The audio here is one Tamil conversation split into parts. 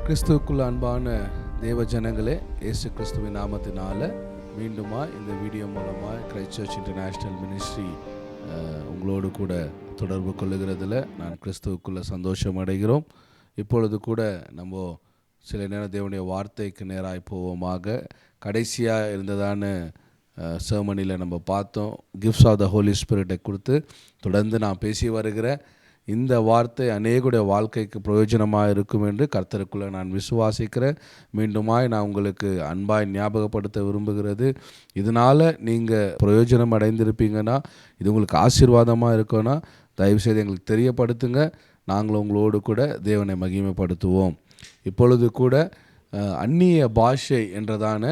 கிறிஸ்துவுக்குள்ள அன்பான தேவ ஜனங்களே, இயேசு கிறிஸ்துவின் நாமத்தினால மீண்டுமா இந்த வீடியோ மூலமாக கிரைஸ்ட் சர்ச் இன்டர்நேஷ்னல் மினிஸ்ட்ரி உங்களோடு கூட தொடர்பு கொள்ளுகிறதுல நான் கிறிஸ்துவுக்குள்ள சந்தோஷம் அடைகிறோம். இப்பொழுது கூட நம்ம சில நேரம் தேவனுடைய வார்த்தைக்கு நேராக போவோமாக. கடைசியாக இருந்ததான சர்மனியில் நம்ம பார்த்தோம், கிஃப்ட்ஸ் ஆஃப் த ஹோலி ஸ்பிரிட்டை குறித்து தொடர்ந்து நான் பேசி வருகிறேன். இந்த வார்த்தை அநேகுடைய வாழ்க்கைக்கு பிரயோஜனமாக இருக்கும் என்று கர்த்தருக்குள்ளே நான் விசுவாசிக்கிறேன். மீண்டுமாய் நான் உங்களுக்கு அன்பாய் ஞாபகப்படுத்த விரும்புகிறது, இதனால் நீங்கள் பிரயோஜனம் அடைந்திருப்பீங்கன்னா, இது உங்களுக்கு ஆசீர்வாதமாக இருக்குன்னா தயவுசெய்து எங்களுக்கு தெரியப்படுத்துங்க. நாங்கள் உங்களோடு கூட தேவனை மகிமைப்படுத்துவோம். இப்பொழுது கூட அந்நிய பாஷை என்றதான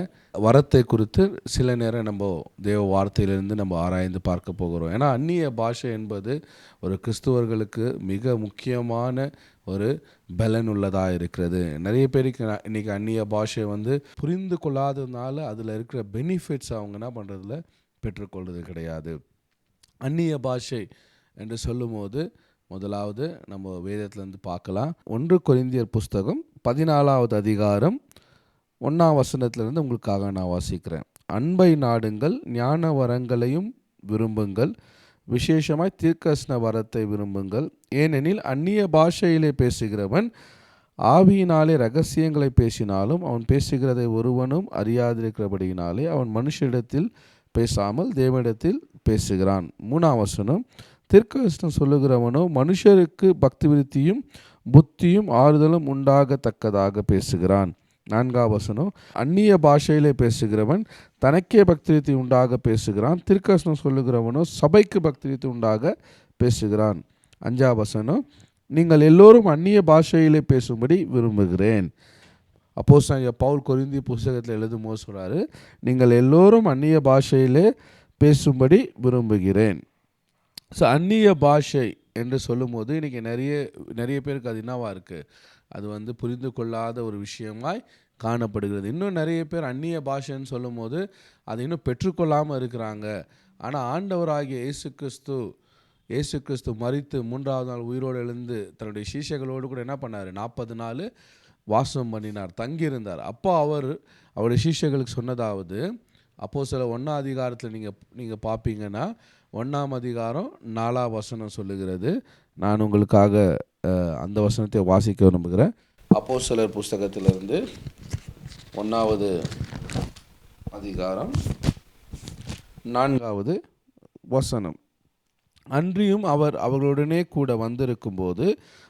வரத்தை குறித்து சில நேரம் நம்ம தேவ வார்த்தையிலிருந்து நம்ம ஆராய்ந்து பார்க்க போகிறோம். ஏன்னா அந்நிய பாஷை என்பது ஒரு கிறிஸ்துவர்களுக்கு மிக முக்கியமான ஒரு பலன் உள்ளதாக இருக்கிறது. நிறைய பேருக்கு இன்றைக்கி அந்நிய பாஷை புரிந்து கொள்ளாததுனால அதில் இருக்கிற பெனிஃபிட்ஸ் அவங்க என்ன பண்ணுறதில்ல, பெற்றுக்கொள்வது கிடையாது. அந்நிய பாஷை என்று சொல்லும்போது முதலாவது நம்ம வேதத்திலேருந்து பார்க்கலாம். 1 கொரிந்தியர் புஸ்தகம் 14வது அதிகாரம் 1ஆம் வசனத்திலிருந்து உங்களுக்காக நான் வாசிக்கிறேன். அன்பை நாடுங்கள், ஞான வரங்களையும் விரும்புங்கள், விசேஷமாய் தீர்க்கதரிசன வரத்தை விரும்புங்கள். ஏனெனில் அந்நிய பாஷையிலே பேசுகிறவன் ஆவியினாலே இரகசியங்களை பேசினாலும் அவன் பேசுகிறதை ஒருவனும் அறியாதிருக்கிறபடியினாலே அவன் மனுஷனிடத்தில் பேசாமல் தேவனிடத்தில் பேசுகிறான். 3ஆம் வசனம், தீர்க்கதரிசனம் சொல்லுகிறவனோ மனுஷருக்கு பக்தி விருத்தியும் புத்தியும் ஆறுதலும் உண்டாகத்தக்கதாக பேசுகிறான். 4ஆம் வசனம், அந்நிய பாஷையிலே பேசுகிறவன் தனக்கே பக்தி விருத்தி உண்டாக பேசுகிறான். தீர்க்கதரிசனம் சொல்லுகிறவனோ சபைக்கு பக்தி விருத்தி உண்டாக பேசுகிறான். 5ஆம் வசனம், நீங்கள் எல்லோரும் அந்நிய பாஷையிலே பேசும்படி விரும்புகிறேன். அப்போஸ்தலனாகிய பவுல் கொரிந்திய புஸ்தகத்தில் எழுதும்போது சொல்கிறாரு, நீங்கள் எல்லோரும் அந்நிய பாஷையிலே பேசும்படி விரும்புகிறேன். ஸோ அந்நிய பாஷை என்று சொல்லும்போது இன்றைக்கி நிறைய பேருக்கு அது என்னவாக இருக்குது, அது புரிந்து கொள்ளாத ஒரு விஷயமாய் காணப்படுகிறது. இன்னும் நிறைய பேர் அந்நிய பாஷைன்னு சொல்லும்போது அதை இன்னும் பெற்றுக்கொள்ளாமல் இருக்கிறாங்க. ஆனால் ஆண்டவராகிய இயேசு கிறிஸ்து மரித்து 3ஆவது நாள் உயிரோடு எழுந்து தன்னுடைய சீஷர்களோடு கூட என்ன பண்ணார், 40 நாள் வாசம் பண்ணினார், தங்கியிருந்தார். அப்போ அவருடைய சீஷர்களுக்கு சொன்னதாவது, அப்போஸ்தலர் 1ஆம் அதிகாரத்தில் நீங்கள் பார்ப்பீங்கன்னா 1ஆம் அதிகாரம் 4ஆம் வசனம் சொல்லுகிறது. நான் உங்களுக்காக அந்த வசனத்தை வாசிக்க விரும்புகிறேன். அப்போஸ்தலர் புஸ்தகத்திலிருந்து 1ஆவது அதிகாரம் 4ஆவது வசனம். அன்றியும் அவர் அவர்களுடனே கூட வந்திருக்கும்போது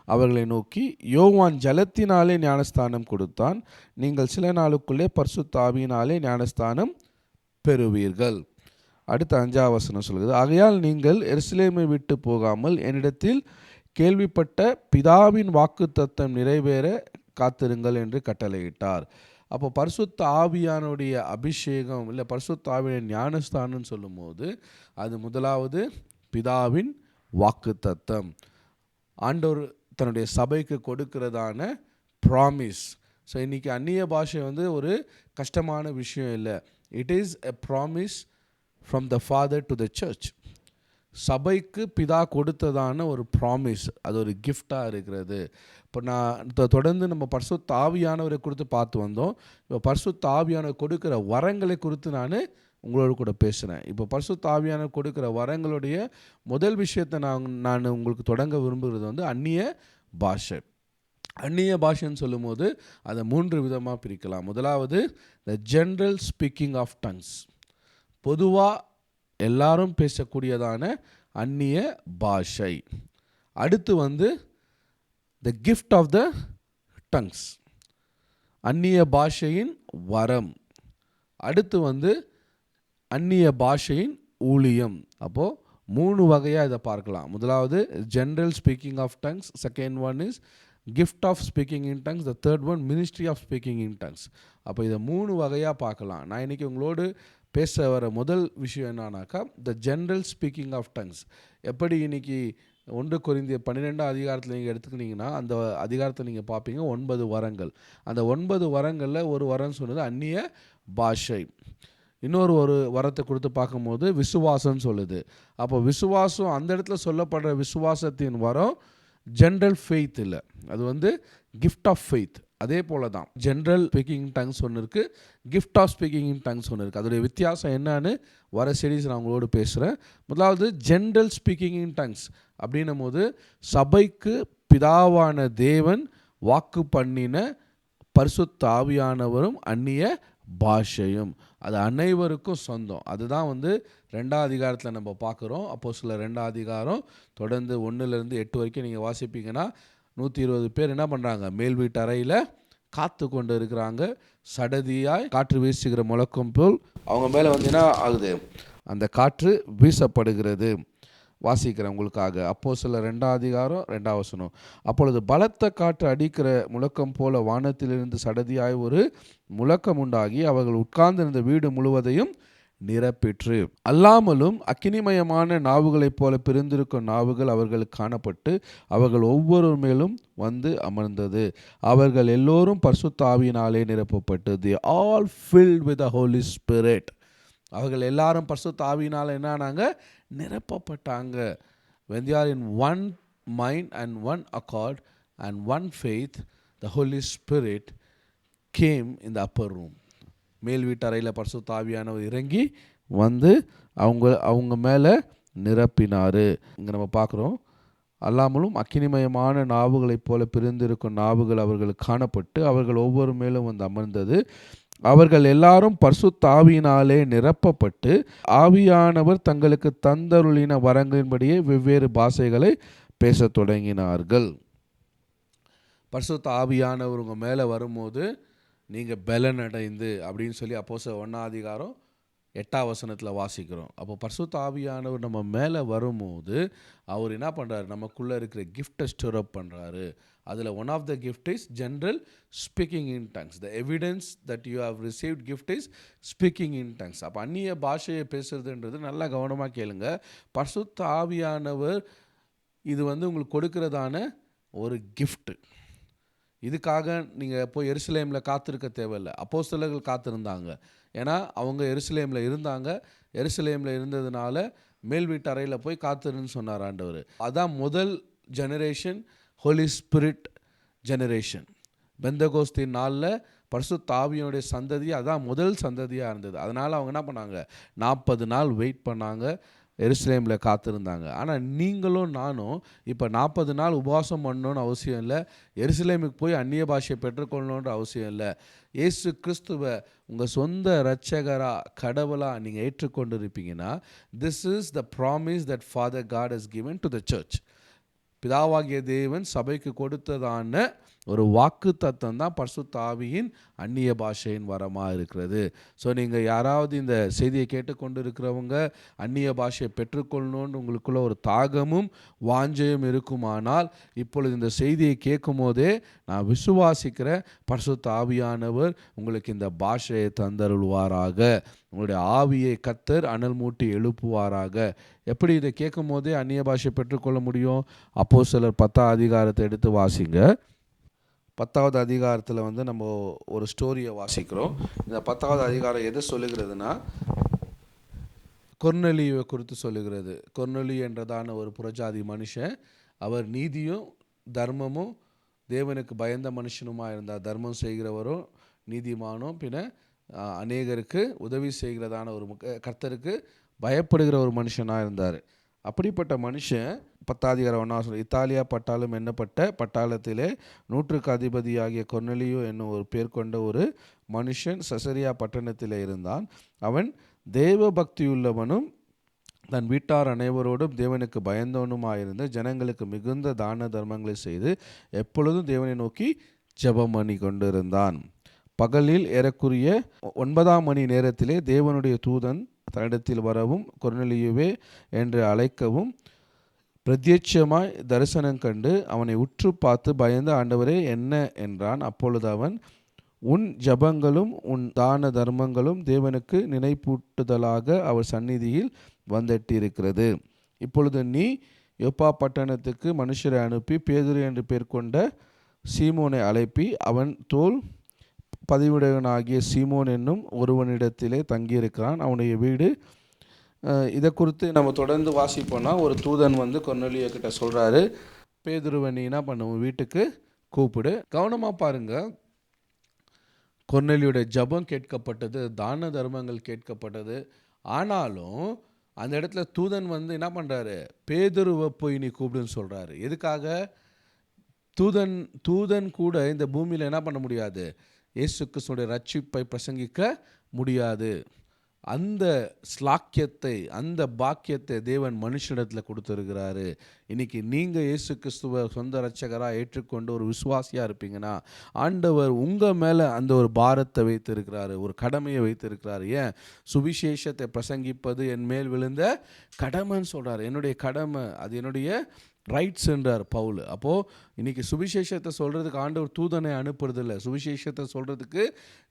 அவர்களை நோக்கி, யோவான் ஜலத்தினாலே ஞானஸ்தானம் கொடுத்தான், நீங்கள் சில நாளுக்குள்ளே பரிசுத்த ஆவியினாலே ஞானஸ்தானம் பெறுவீர்கள். அடுத்த 5ஆம் வசனம் சொல்கிறது, ஆகையால் நீங்கள் எருசலேமை விட்டு போகாமல் என்னிடத்தில் கேள்விப்பட்ட பிதாவின் வாக்குத்தத்தம் நிறைவேற காத்திருங்கள் என்று கட்டளையிட்டார். அப்போ பரிசுத்த ஆவியானுடைய அபிஷேகம் இல்லை பரிசுத்த ஆவியின் ஞானஸ்தானம்னு சொல்லும்போது அது முதலாவது பிதாவின் வாக்குத்தத்தம், ஆண்டவர் தன்னுடைய சபைக்கு கொடுக்கிறதான ப்ராமிஸ். ஸோ இன்றைக்கி அந்நிய பாஷை ஒரு கஷ்டமான விஷயம் இல்லை. It is a promise from the father to the search. சபைக்கு பிதா கொடுத்ததான ஒரு ப்ராமிஸ், அது ஒரு கிஃப்டாக இருக்கிறது. இப்போ நான் தொடர்ந்து நம்ம பரிசுத்த ஆவியானவரை குறித்து பார்த்து வந்தோம். இப்போ பரிசுத்த ஆவியானவர் கொடுக்குற வரங்களை குறித்து நான் உங்களோட கூட பேசுகிறேன். இப்போ பரிசுத்த ஆவியானவர் கொடுக்குற வரங்களுடைய முதல் விஷயத்தை நான் உங்களுக்கு தொடங்க விரும்புகிறது அந்நிய பாஷை. அந்நிய பாஷைன்னு சொல்லும்போது அதை 3 விதமாக பிரிக்கலாம். முதலாவது the general speaking of tongues, பொதுவாக எல்லாரும் பேசக்கூடியதான அந்நிய பாஷை. அடுத்து the gift of the tongues, அந்நிய பாஷையின் வரம். அடுத்து அந்நிய பாஷையின் ஊழியம். அப்போது 3 வகையாக இதை பார்க்கலாம். முதலாவது general speaking of tongues, second one is gift of speaking in tongues, the third one ministry of speaking in tongues. அப்போ இதை 3 வகையாக பார்க்கலாம். நான் இன்றைக்கி உங்களோடு பேச வர முதல் விஷயம் என்னன்னாக்கா the general speaking of tongues. எப்படி இன்றைக்கி 1 கொரிந்தியர் 12ஆம் அதிகாரத்தில் நீங்கள் எடுத்துக்கிட்டிங்கன்னா அந்த அதிகாரத்தை நீங்கள் பார்ப்பீங்க 9 வரங்கள். அந்த 9 வரங்களில் ஒரு வரம் சொன்னது அந்நிய பாஷை. இன்னொரு வரத்தை கொடுத்து பார்க்கும்போது விசுவாசம்னு சொல்லுது. அப்போ விசுவாசம் அந்த இடத்துல சொல்லப்படுற விசுவாசத்தின் வரம் ஜென்ரல் ஃபெய்த் இல்லை, அது கிஃப்ட் ஆஃப் ஃபெய்த், அதே போல தான் ஜென்ரல் ஸ்பீக்கிங் இன் டங்ஸ் ஒன்று இருக்குது, gift of speaking in tongues ஒன்று இருக்குது. அதோடைய வித்தியாசம் என்னன்னு வர சீரீஸ் நான் உங்களோடு பேசுகிறேன். முதலாவது ஜென்ரல் ஸ்பீக்கிங் இன் டங்ஸ் அப்படின்னும் போது சபைக்கு பிதாவான தேவன் வாக்கு பண்ணின பரிசுத்த ஆவியானவரும் அந்நிய பாஷையும், அது அனைவருக்கும் சொந்தம். அதுதான் 2ஆம் அதிகாரத்தில் நம்ம பார்க்குறோம். அப்போஸ்தலர் 2ஆம் அதிகாரம் தொடர்ந்து 1 8 வரைக்கும் நீங்கள் வாசிப்பீங்கன்னா 120 பேர் என்ன பண்ணுறாங்க, மேல் வீட்டு அறையில் காத்து கொண்டு இருக்கிறாங்க. சடதியாய் காற்று வீசுகிற முழக்கம் போல் அவங்க மேலே என்ன ஆகுது, அந்த காற்று வீசப்படுகிறது. வாசிக்கிறேன் உங்களுக்காக. அப்போஸ்தலர் 2ஆம் அதிகாரம் 2ஆம் வசனம். அப்பொழுது பலத்த காற்று அடிக்கிற முழக்கம் போல வானத்திலிருந்து சடதியாய் ஒரு முழக்கம் உண்டாகி அவர்கள் உட்கார்ந்திருந்த வீடு முழுவதையும் நிரப்பிற்று. அல்லாமலும் அக்கினிமயமான நாவுகளைப் போல பிரிந்திருக்கும் நாவுகள் அவர்களுக்கு காணப்பட்டு அவர்கள் ஒவ்வொரு மேலும் வந்து அமர்ந்தது. அவர்கள் எல்லோரும் பரிசுத்த ஆவியினாலே நிரப்பப்பட்டு they all filled with the Holy Spirit. அவர்கள் எல்லாரும் பரிசுத்த ஆவியினால் என்னானாங்க, நிரப்பப்பட்டாங்க. when they are in one mind and one accord and one faith, the Holy Spirit came in the upper room. மேல் வீட்டறையில் பரிசுத்த ஆவியானவர் இறங்கி அவங்க மேலே நிரப்பினார். இங்கே நம்ம பார்க்குறோம், அல்லாமலும் அக்கினிமயமான நாவுகளைப் போல பிரிந்திருக்கும் நாவுகள் அவர்களுக்கு காணப்பட்டு அவர்கள் ஒவ்வொரு மேலும் அமர்ந்தது. அவர்கள் எல்லாரும் பரிசுத்த ஆவியினாலே நிரப்பப்பட்டு ஆவியானவர் தங்களுக்கு தந்தருளின வரங்களின்படியே வெவ்வேறு பாஷைகளை பேசத் தொடங்கினார்கள். பரிசுத்த ஆவியானவர் உங்கள் மேலே வரும்போது நீங்கள் பலன் அடைந்து அப்படின்னு சொல்லி அப்போஸ்தலர் 1ஆம் அதிகாரம் 8ஆம் வசனத்தில் வாசிக்கிறோம். அப்போ பரிசுத்த ஆவியானவர் நம்ம மேலே வரும்போது அவர் என்ன பண்ணுறாரு, நமக்குள்ளே இருக்கிற கிஃப்டை ஸ்டோர் அப் பண்ணுறாரு. அதில் one of the gift is general speaking in tongues. The evidence that you have received gift is speaking in tongues. அப்போ அந்நிய பாஷையை பேசுறதுன்றது நல்லா கவனமாக கேளுங்க. பரிசுத்த ஆவியானவர் இது உங்களுக்கு கொடுக்கிறதான ஒரு கிஃப்ட். இதுக்காக நீங்கள் போய் எருசலேமில் காத்திருக்க தேவையில்லை. அப்போஸ்தலர்கள் காத்திருந்தாங்க, ஏன்னா அவங்க எருசலேமில் இருந்தாங்க. எருசலேமில் இருந்ததுனால மேல் வீட்டு அறையில் போய் காத்திருன்னு சொன்னார் ஆண்டவர். அதான் முதல் ஜெனரேஷன், ஹோலி ஸ்பிரிட் ஜெனரேஷன். பெந்தகோஸ்தின் நாளில் பரிசுத்த ஆவியினுடைய சந்ததி அதான் முதல் சந்ததியாக இருந்தது. அதனால் அவங்க என்ன பண்ணாங்க, 40 நாள் வெயிட் பண்ணாங்க, எருசலேமில் காத்திருந்தாங்க. ஆனால் நீங்களும் நானும் இப்போ 40 நாள் உபவாசம் பண்ணணுன்னு அவசியம் இல்லை, எருசலேமுக்கு போய் அந்நிய பாஷையை பெற்றுக்கொள்ளணுன்ற அவசியம் இல்லை. இயேசு கிறிஸ்துவை உங்கள் சொந்த இரட்சகராக கடவுளாக நீங்கள் ஏற்றுக்கொண்டு இருப்பீங்கன்னா, this is the promise that Father God has given to the church. பிதாவாகிய தேவன் சபைக்கு கொடுத்ததான ஒரு வாக்கு தத்தம் தான் பரிசுத்த ஆவியின் அந்நிய பாஷையின் வரமாக இருக்கிறது. ஸோ நீங்கள் யாராவது இந்த செய்தியை கேட்டுக்கொண்டு இருக்கிறவங்க அந்நிய பாஷையை பெற்றுக்கொள்ளணுன்னு உங்களுக்குள்ள ஒரு தாகமும் வாஞ்சையும் இருக்குமானால், இப்பொழுது இந்த செய்தியை கேட்கும் போதே நான் விசுவாசிக்கிற பரிசுத்த ஆவியானவர் உங்களுக்கு இந்த பாஷையை தந்தருள்வாராக. உங்களுடைய ஆவியை கர்த்தர் அனல் மூட்டி எழுப்புவாராக. எப்படி இதை கேட்கும் போதே அந்நிய பாஷை பெற்றுக்கொள்ள முடியும்? அப்போஸ்தலர் 10ஆம் அதிகாரத்தை எடுத்து வாசிங்க. 10வது அதிகாரத்தில் நம்ம ஒரு ஸ்டோரியை வாசிக்கிறோம். இந்த 10வது அதிகாரம் எதை சொல்லுகிறதுனா, கொர்நேலியுவை குறித்து சொல்லுகிறது. கொர்நேலியு என்றதான ஒரு புறஜாதி மனுஷன். அவர் நீதியும் தர்மமும் தேவனுக்கு பயந்த மனுஷனுமாக இருந்தார். தர்மம் செய்கிறவரும் நீதிமானும் பின்ன அநேகருக்கு உதவி செய்கிறதான ஒரு கர்த்தருக்கு பயப்படுகிற ஒரு மனுஷனாக இருந்தார். அப்படிப்பட்ட மனுஷன் 10ஆம் அதிகாரம் 1ஆம் வசனம், இத்தாலியா பட்டாளம் எண்ணப்பட்ட பட்டாளத்திலே 100க்கு அதிபதியாகிய கொர்நேலியு என்னும் ஒரு பேர் கொண்ட ஒரு மனுஷன் சசரியா பட்டணத்தில் இருந்தான். அவன் தேவ பக்தியுள்ளவனும் தன் வீட்டார் அனைவரோடும் தேவனுக்கு பயந்தவனுமாயிருந்து ஜனங்களுக்கு மிகுந்த தான தர்மங்களை செய்து எப்பொழுதும் தேவனை நோக்கி ஜெபம் பண்ணி கொண்டிருந்தான். பகலில் ஏறக்குறைய 9ஆம் மணி நேரத்திலே தேவனுடைய தூதன் தன்னிடத்தில் வரவும் கொர்நேலியுவே என்று அழைக்கவும் பிரத்யட்சமாய் தரிசனம் கண்டு அவனை உற்று பார்த்து பயந்து, ஆண்டவரே என்ன என்றான். அப்பொழுது அவன், உன் ஜபங்களும் உன் தான தர்மங்களும் தேவனுக்கு நினைப்பூட்டுதலாக அவர் சந்நிதியில் வந்தெட்டிருக்கிறது. இப்பொழுது நீ யோப்பா பட்டணத்துக்கு மனுஷரை அனுப்பி பேதுரு என்று பேர் கொண்ட சீமோனை அழைப்பி அவன் தோல் பதிவுடையவனாகிய சீமோன் என்னும் ஒருவனிடத்திலே தங்கியிருக்கிறான். அவனுடைய வீடு. இதை குறித்து நம்ம தொடர்ந்து வாசிப்போம்னா, ஒரு தூதன் கொர்நேலியு கிட்ட சொல்கிறாரு, பேதுருவை நீ என்ன பண்ணுவோம் வீட்டுக்கு கூப்பிடு. கவனமாக பாருங்கள், கொர்நேலியுடைய ஜெபம் கேட்கப்பட்டது, தான தர்மங்கள் கேட்கப்பட்டது. ஆனாலும் அந்த இடத்துல தூதன் வந்து என்ன பண்ணுறாரு, பேதுருவை போய் நீ கூப்பிடுன்னு சொல்கிறாரு. எதுக்காக? தூதன் தூதன் கூட இந்த பூமியில் என்ன பண்ண முடியாது, இயேசு கிறிஸ்துவுடைய ரட்சிப்பை பிரசங்கிக்க முடியாது. அந்த ஸ்லாக்கியத்தை, அந்த பாக்கியத்தை தேவன் மனுஷனிடத்தில் கொடுத்துருக்கிறாரு. இன்றைக்கி நீங்கள் இயேசு கிறிஸ்துவை சொந்த ரட்சகராக ஏற்றுக்கொண்டு ஒரு விசுவாசியாக இருப்பீங்கன்னா, ஆண்டவர் உங்கள் மேலே அந்த ஒரு பாரத்தை வைத்திருக்கிறாரு, ஒரு கடமையை வைத்திருக்கிறாரு. ஏன்? சுவிசேஷத்தை பிரசங்கிப்பது என் மேல் விழுந்த கடமைன்னு சொல்கிறார். என்னுடைய கடமை, அது என்னுடைய ரைட்ஸ் என்றார் பவுல். அப்போது இன்றைக்கி சுவிசேஷத்தை சொல்கிறதுக்கு ஆண்டவர் தூதனை அனுப்புறதில்லை. சுவிசேஷத்தை சொல்கிறதுக்கு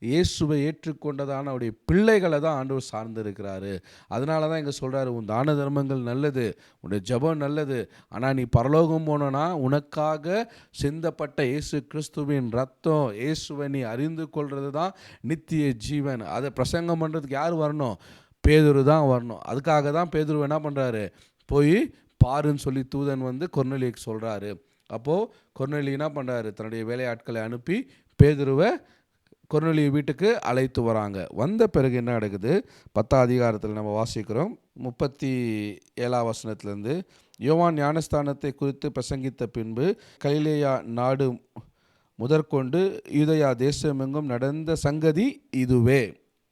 இயேசுவை ஏற்றுக்கொண்டதான அவருடைய பிள்ளைகளை தான் ஆண்டவர் சார்ந்திருக்கிறாரு. அதனால தான் இங்கே சொல்கிறாரு, உன் தான தர்மங்கள் நல்லது, உன்னுடைய ஜெபம் நல்லது, ஆனால் நீ பரலோகம் போனோன்னா உனக்காக சிந்தப்பட்ட இயேசு கிறிஸ்துவின் ரத்தம், இயேசுவை நீ அறிந்து கொள்வது தான் நித்திய ஜீவன். அதை பிரசங்கம் பண்ணுறதுக்கு யார் வரணும்? பேதுரு தான் வரணும். அதுக்காக தான் பேதுரு என்ன பண்ணுறாரு, போய் பாருன்னு சொல்லி தூதன் வந்து கொர்நேலியுக்கு சொல்கிறாரு. அப்போது கொர்நேலியு என்ன பண்ணுறாரு, தன்னுடைய வேலையாட்களை அனுப்பி பேதுருவை கொர்நேலியு வீட்டுக்கு அழைத்து வராங்க. வந்த பிறகு என்ன நடக்குது, 10ஆம் அதிகாரத்தில் நம்ம வாசிக்கிறோம், 37ஆம் வசனத்திலேருந்து. யோவான் ஞானஸ்தானத்தை குறித்து பிரசங்கித்த பின்பு கலிலேயா நாடு முதற்கொண்டு யூதேயா தேசமெங்கும் நடந்த சங்கதி இதுவே.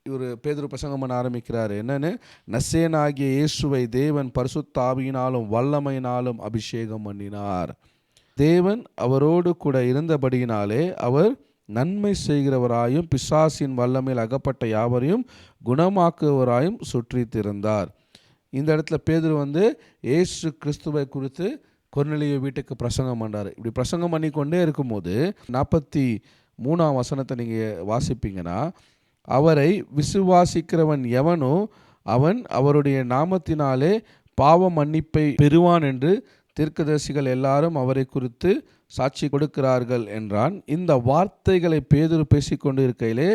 இவர் பேதுரு பிரசங்கம் பண்ண ஆரம்பிக்கிறார். என்னன்னு, நசேனாகிய இயேசுவை தேவன் பரிசுத்த ஆவியினாலும் வல்லமையினாலும் அபிஷேகம் பண்ணினார். தேவன் அவரோடு கூட இருந்தபடியினாலே அவர் நன்மை செய்கிறவராயும் பிசாசின் வல்லமையில் அகப்பட்ட யாவரையும் குணமாக்குவராயும் சுற்றித்திருந்தார். இந்த இடத்துல பேதுரு வந்து இயேசு கிறிஸ்துவை குறித்து கொர்நேலியு வீட்டுக்கு பிரசங்கம் பண்ணுறாரு. இப்படி பிரசங்கம் பண்ணி கொண்டே இருக்கும்போது 43ஆம் வசனத்தை நீங்கள் வாசிப்பீங்கன்னா, அவரை விசுவாசிக்கிறவன் எவனோ அவன் அவருடைய நாமத்தினாலே பாவ மன்னிப்பை பெறுவான் என்று தீர்க்கதரிசிகள் எல்லாரும் அவரை குறித்து சாட்சி கொடுக்கிறார்கள் என்றான். இந்த வார்த்தைகளை பேதுரு பேசிக்கொண்டு இருக்கையிலே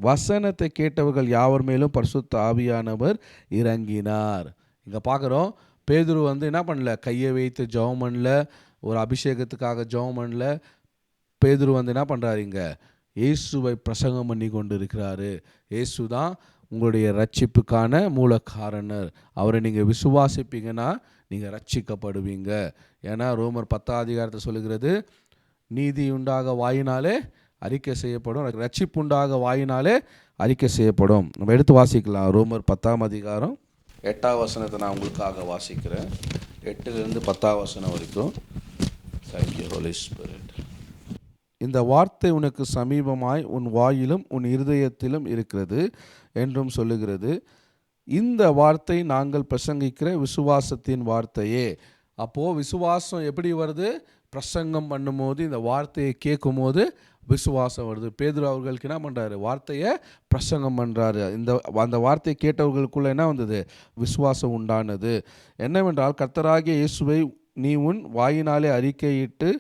வசனத்தை கேட்டவர்கள் யாவர் மேலும் பரிசுத்த ஆவியானவர் இறங்கினார். இங்கே பார்க்குறோம், பேதுரு வந்து என்ன பண்ணல, கையை வைத்து ஜெபம் பண்ணல, ஒரு அபிஷேகத்துக்காக ஜெபம் பண்ணல. பேதுரு வந்து என்ன பண்ணுறாரு, இங்கே இயேசுவை பிரசங்கம் பண்ணி கொண்டு இருக்கிறாரு. இயேசு தான் உங்களுடைய ரட்சிப்புக்கான மூல காரணர். அவரை நீங்கள் விசுவாசிப்பீங்கன்னா நீங்கள் ரட்சிக்கப்படுவீங்க. ஏன்னா ரோமர் 10ஆம் அதிகாரத்தை சொல்லுகிறது, நீதி உண்டாக வாயினாலே அறிக்கை செய்யப்படும், ரட்சிப்பு உண்டாக வாயினாலே அறிக்கை செய்யப்படும். நம்ம எடுத்து வாசிக்கலாம். ரோமர் 10ஆம் அதிகாரம் 8ஆம் வசனத்தை நான் உங்களுக்காக வாசிக்கிறேன். 8லிருந்து 10ஆம் வசனம் வரைக்கும். Thank you Holy Spirit. இந்த வார்த்தை உனக்கு சமீபமாய் உன் வாயிலும் உன் இருதயத்திலும் இருக்கிறது என்றும் சொல்லுகிறது. இந்த வார்த்தை நாங்கள் பிரசங்கிக்கிற விசுவாசத்தின் வார்த்தையே. அப்போது விசுவாசம் எப்படி வருது? பிரசங்கம் பண்ணும்போது, இந்த வார்த்தையை கேட்கும் போது விசுவாசம் வருது. பேதுரு அவர்களுக்கு என்ன பண்ணுறாரு, வார்த்தையை பிரசங்கம் பண்ணுறாரு. அந்த வார்த்தையை கேட்டவர்களுக்குள்ளே என்ன வந்தது? விசுவாசம் உண்டானது. என்னவென்றால், கர்த்தராகிய இயேசுவை நீ உன் வாயினாலே அறிக்கையிட்டு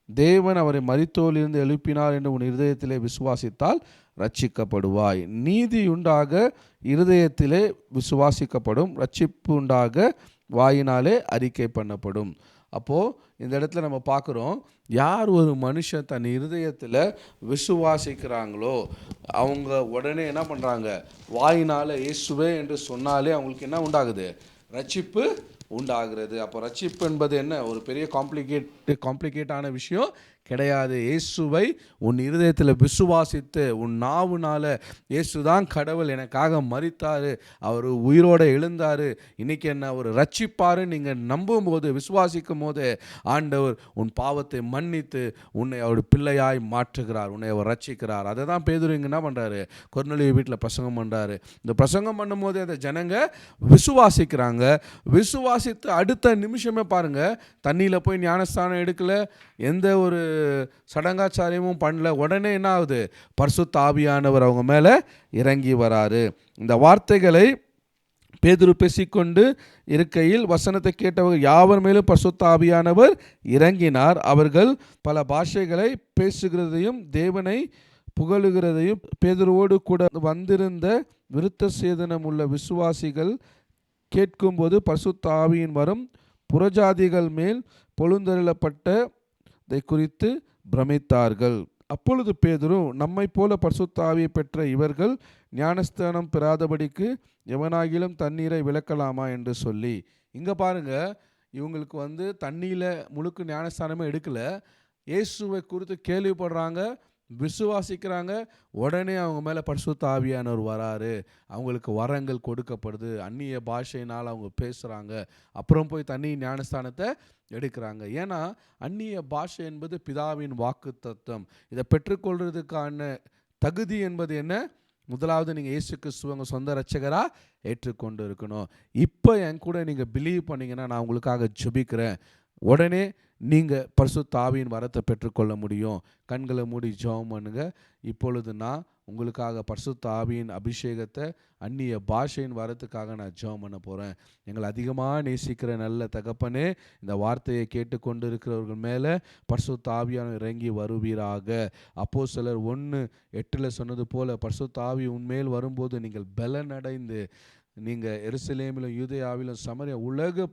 தேவன் அவரை மரித்தோரிலிருந்து எழுப்பினார் என்று உன் இருதயத்திலே விசுவாசித்தால் ரட்சிக்கப்படுவாய். நீதி உண்டாக இருதயத்திலே விசுவாசிக்கப்படும், ரட்சிப்பு உண்டாக வாயினாலே அறிக்கை பண்ணப்படும். அப்போது இந்த இடத்துல நம்ம பார்க்குறோம், யார் ஒரு மனுஷன் தன் இருதயத்தில் விசுவாசிக்கிறாங்களோ அவங்க உடனே என்ன பண்ணுறாங்க, வாயினால் இயேசுவே என்று சொன்னாலே அவங்களுக்கு என்ன உண்டாகுது? ரட்சிப்பு உண்டாகிறது. அப்போ ரட்சிப்பு என்பது என்ன, ஒரு பெரிய காம்ப்ளிகேட்டான விஷயம் கிடையாது. இயேசுவை உன் இருதயத்தில் விசுவாசித்து உன் நாவுனால இயேசு தான் கடவுள், எனக்காக மரித்தார், அவர் உயிரோடு எழுந்தார், இன்றைக்கி என்ன அவர் ரட்சிப்பார் நீங்கள் நம்பும் போது, விசுவாசிக்கும் போது ஆண்டவர் உன் பாவத்தை மன்னித்து உன்னை அவர் பிள்ளையாய் மாற்றுகிறார், உன்னை அவர் ரட்சிக்கிறார். அதை தான் பேதுரு இங்கே என்ன பண்ணுறாரு, கொர்நேலியு வீட்டில் பிரசங்கம் பண்ணுறாரு. இந்த பிரசங்கம் பண்ணும்போது அந்த ஜனங்க விசுவாசிக்கிறாங்க. விசுவாசித்து அடுத்த நிமிஷமே பாருங்கள், தண்ணியில் போய் ஞானஸ்தானம் எடுக்கலை, எந்த ஒரு சடங்காச்சாரியமும் பண்ணல. உடனே என்ன ஆகுது, பரிசுத்த ஆவியானவர் அவங்க மேலே இறங்கி வராரு. இந்த வார்த்தைகளை பேதுரு பேசிக்கொண்டு இருக்கையில் வசனத்தை கேட்டவர்கள் யாவர் மேலும் பரிசுத்த ஆவியானவர் இறங்கினார். அவர்கள் பல பாஷைகளை பேசுகிறதையும் தேவனை புகழுகிறதையும் பேதுருவோடு கூட வந்திருந்த விருத்த சேதனம் உள்ள விசுவாசிகள் கேட்கும்போது பரிசுத்த ஆவியின் வரும் புறஜாதிகள் மேல் பொழுந்தருளப்பட்டதை குறித்து பிரமித்தார்கள். அப்பொழுது பேதுரு, நம்மை போல பரிசுத்த ஆவியை பெற்ற இவர்கள் ஞானஸ்தானம் பெறாதபடிக்கு எவனாகிலும் தண்ணீரை விலக்கலாமா என்று சொல்லி. இங்கே பாருங்க, இவங்களுக்கு தண்ணியில் முழுக்க ஞானஸ்தானமே எடுக்கல. இயேசுவை குறித்து கேள்விப்படுறாங்க, விசுவாசிக்கிறாங்க. உடனே அவங்க மேலே பரிசுத்த ஆவியானவர் வராரு, அவங்களுக்கு வரங்கள் கொடுக்கப்படுது, அந்நிய பாஷையினால் அவங்க பேசுகிறாங்க. அப்புறம் போய் தண்ணி ஞானஸ்தானத்தை எடுக்கிறாங்க. ஏன்னா அந்நிய பாஷை என்பது பிதாவின் வாக்கு தத்துவம். இதை பெற்றுக்கொள்றதுக்கான தகுதி என்பது என்ன? முதலாவது நீங்கள் இயேசு கிறிஸ்துவங்க சொந்த ரட்சகராக ஏற்றுக்கொண்டு இருக்கணும். இப்போ என் கூட நீங்கள் பிலீவ் பண்ணிங்கன்னா நான் உங்களுக்காக ஜெபிக்கிறேன். உடனே நீங்கள் பரிசுத்த ஆவியின் வரத்தை பெற்றுக்கொள்ள முடியும். கண்களை மூடி ஜெபம் பண்ணுங்க. இப்பொழுது நான் உங்களுக்காக பரிசுத்த ஆவியின் அபிஷேகத்தை, அந்நிய பாஷையின் வரத்துக்காக நான் ஜெபம் பண்ண போகிறேன். எங்களை அதிகமாக நேசிக்கிற நல்ல தகப்பனே, இந்த வார்த்தையை கேட்டுக்கொண்டு இருக்கிறவர்கள் மேலே பரிசுத்த ஆவியான இறங்கி வருவீராக. அப்போஸ்தலர் 1:8 சொன்னது போல பரிசுத்த ஆவி உன்மேல் வரும்போது நீங்கள் பலனடைந்து நீங்கள் எருசலேமிலும் யூதேயாவிலும் சமரியா உலக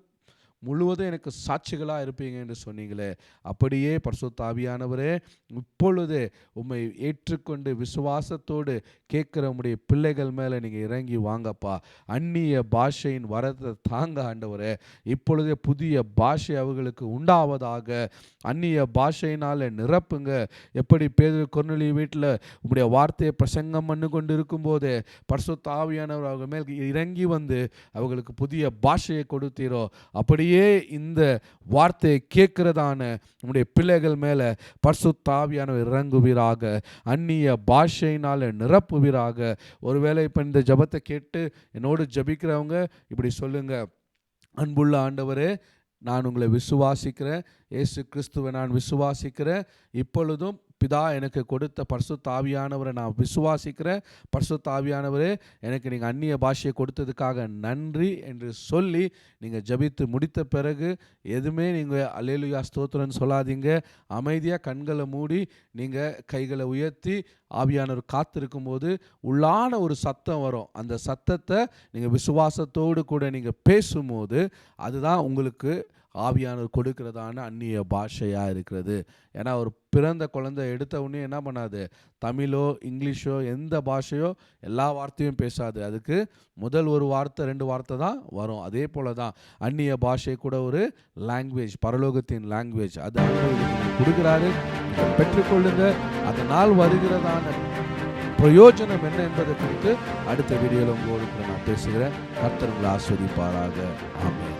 முழுவதும் எனக்கு சாட்சிகளாக இருப்பீங்க என்று சொன்னீங்களே, அப்படியே பரிசுத்த ஆவியானவரே இப்பொழுதே உம்மை ஏற்றுக்கொண்டு விசுவாசத்தோடு கேட்குற உம்முடைய பிள்ளைகள் மேலே நீங்கள் இறங்கி வாங்கப்பா. அந்நிய பாஷையின் வரத்தை தாங்க ஆண்டவரே. இப்பொழுதே புதிய பாஷை அவர்களுக்கு உண்டாவதாக. அந்நிய பாஷையினால் நிரப்புங்க. எப்படி பேதுரு கொர்நேலியு வீட்டில் உம்முடைய வார்த்தையை பிரசங்கம் பண்ணி கொண்டு இருக்கும்போதே பரிசுத்த ஆவியானவர் அவங்க மேல் இறங்கி வந்து அவர்களுக்கு புதிய பாஷையை கொடுத்தீரோ, அப்படியே இந்த வார்த்தையை கேட்கிறதான நம்முடைய பிள்ளைகள் மேலே பரிசுத்த ஆவியானவர் இறங்குவீராக. அந்நிய பாஷையினால் நிரப்புவீராக. ஒருவேளை இப்போ இந்த ஜெபத்தை கேட்டு என்னோடு ஜெபிக்கிறவங்க இப்படி சொல்லுங்க, அன்புள்ள ஆண்டவரே, நான் உங்களை விசுவாசிக்கிறேன், இயேசு கிறிஸ்துவை நான் விசுவாசிக்கிறேன். இப்பொழுதும் பிதா எனக்கு கொடுத்த பரிசுத்த ஆவியானவரை நான் விசுவாசிக்கிறேன். பரிசுத்த ஆவியானவரே, எனக்கு நீங்கள் அந்நிய பாஷையை கொடுத்ததுக்காக நன்றி என்று சொல்லி நீங்கள் ஜெபித்து முடித்த பிறகு எதுவுமே நீங்கள் அல்லேலூயா ஸ்தோத்திரம்னு சொல்லாதீங்க. அமைதியாக கண்களை மூடி நீங்கள் கைகளை உயர்த்தி ஆவியானவர் காத்திருக்கும் போது உள்ளான ஒரு சத்தம் வரும். அந்த சத்தத்தை நீங்கள் விசுவாசத்தோடு கூட நீங்கள் பேசும்போது அதுதான் உங்களுக்கு ஆவியானவர் கொடுக்கிறதான அந்நிய பாஷையாக இருக்கிறது. ஏன்னா ஒரு பிறந்த குழந்தை எடுத்த உடனே என்ன பண்ணாது? தமிழோ இங்கிலீஷோ எந்த பாஷையோ எல்லா வார்த்தையும் பேசாது. அதுக்கு முதல் ஒரு வார்த்தை 2 வார்த்தை தான் வரும். அதே போல தான் அந்நிய பாஷை கூட ஒரு லாங்குவேஜ், பரலோகத்தின் லாங்குவேஜ். அது கொடுக்குறாரு, பெற்றுக்கொள்ளுங்க. அதனால் வருகிறதான பிரயோஜனம் என்ன என்பதை குறித்து அடுத்த வீடியோவில் உங்களோடு நான் பேசுகிறேன். கர்த்தர் உங்களை ஆசீர்வதிப்பாராக. ஆமென்.